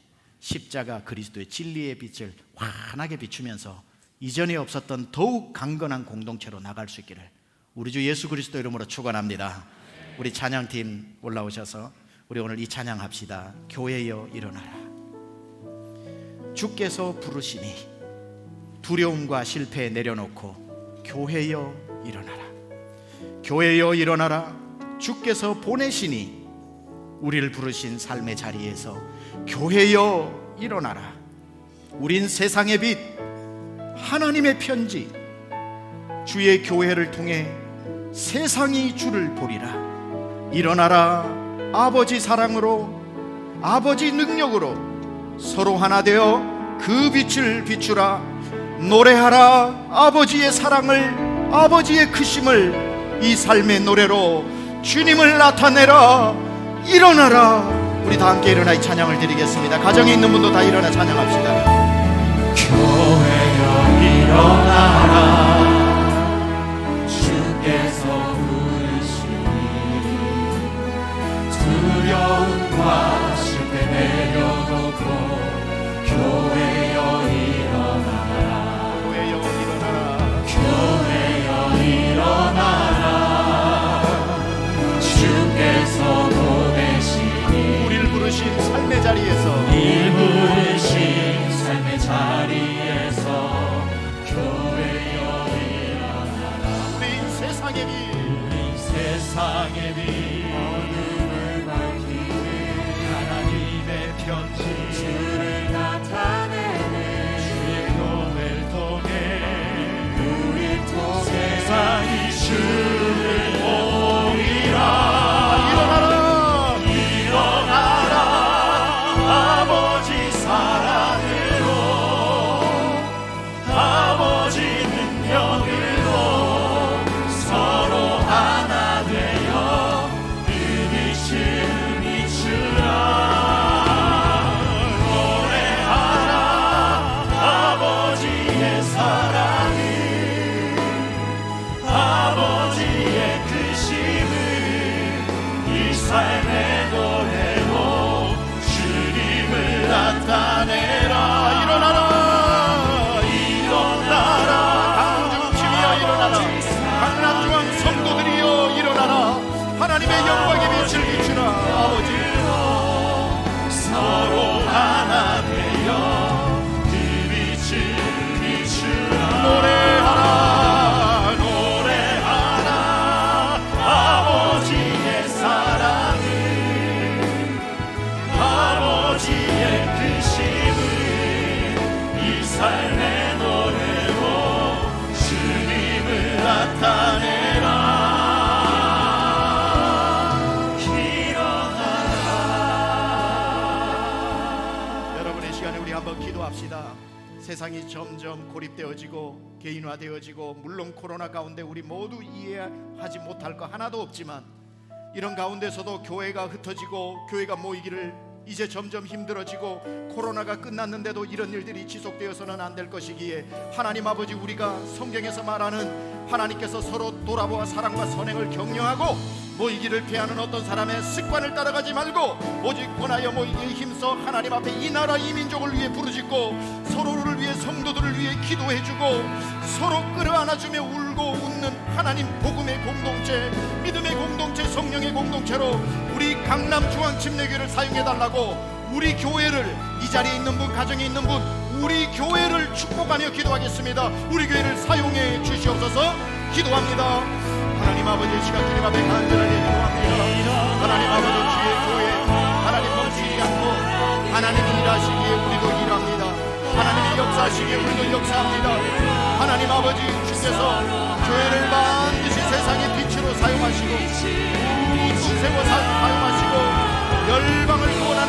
십자가 그리스도의 진리의 빛을 환하게 비추면서 이전에 없었던 더욱 강건한 공동체로 나갈 수 있기를 우리 주 예수 그리스도 이름으로 축원합니다. 우리 찬양팀 올라오셔서 우리 오늘 이 찬양합시다. 교회여 일어나라. 주께서 부르시니 두려움과 실패 내려놓고 교회여 일어나라. 교회여 일어나라. 주께서 보내시니 우리를 부르신 삶의 자리에서 교회여 일어나라. 우린 세상의 빛, 하나님의 편지, 주의 교회를 통해 세상이 주를 보리라. 일어나라. 아버지 사랑으로, 아버지 능력으로 서로 하나 되어 그 빛을 비추라. 노래하라. 아버지의 사랑을, 아버지의 크심을 이 삶의 노래로 주님을 나타내라. 일어나라. 우리 다 함께 일어나 이 찬양을 드리겠습니다. 가정에 있는 분도 다 일어나 찬양합시다. 교회여 일어나라. 주께서 부르시니 두려움과 실패 내려놓고 교회여 일어나라. 교회여 일어나라. 교회여 일어나라. 주께서 보내시니 우리를 부르신 삶의 자리에서 이 부르신 삶의 자리에서 교회여 일어나라. 우리 세상의 빛, 우리 세상의 빛, 어둠을 밝히는 하나님의 편지, 주를 나타내는 주의 교회를 통해 우리 통해 세상이 주를 보리라. 일어나라. 일어나라. 아버지 사랑으로, 아버지 능력으로 서로 하나 되어 그 빛을 비추라. 노래하라. 아버지의 사랑을, 아버지의 크심을 이 삶의 노래로 주님을 나타내라. 일어나라. 일어나라. 강주 치미여 일어나라. 강남중앙 성도들이여 일어나라. 하나님의 영광의 빛을 비추라. 아버지로 서로 하나 되어 그 빛을 비추라. 노래하라. 노래하라. 아버지의 사랑을, 아버지의 크심을 이 삶의 노래로 주님을 나타내라. 일어나라. 여러분 이 시간에 우리 한번 기도합시다. 세상이 점점 고립되어지고 개인화되어지고 물론 코로나 가운데 우리 모두 이해하지 못할 거 하나도 없지만 이런 가운데서도 교회가 흩어지고 교회가 모이기를 이제 점점 힘들어지고 코로나가 끝났는데도 이런 일들이 지속되어서는 안 될 것이기에 하나님 아버지 우리가 성경에서 말하는 하나님께서 서로 돌아보아 사랑과 선행을 격려하고 모이기를 피하는 어떤 사람의 습관을 따라가지 말고 오직 원하여 모이기에 힘써 하나님 앞에 이 나라 이 민족을 위해 부르짖고 서로를 위해 성도들을 위해 기도해주고 서로 끌어안아주며 울고 웃는 하나님 복음의 공동체, 믿음의 공동체, 성령의 공동체로 우리 강남 중앙침례교회를 사용해달라고 우리 교회를, 이 자리에 있는 분, 가정에 있는 분, 우리 교회를 축복하며 기도하겠습니다. 우리 교회를 사용해 주시옵소서. 기도합니다. 하나님 아버지 시간 주님 앞에 간절하게 기도합니다. 하나님 아버지 주의 교회 하나님 멈추지 않고 하나님이 일하시기에 우리도 일합니다. 하나님이 역사하시기에 우리도 역사합니다. 하나님 아버지 주께서 교회를 반드시 세상의 빛으로 사용하시고 우주 세워 사용하시고 열방을 구원하시고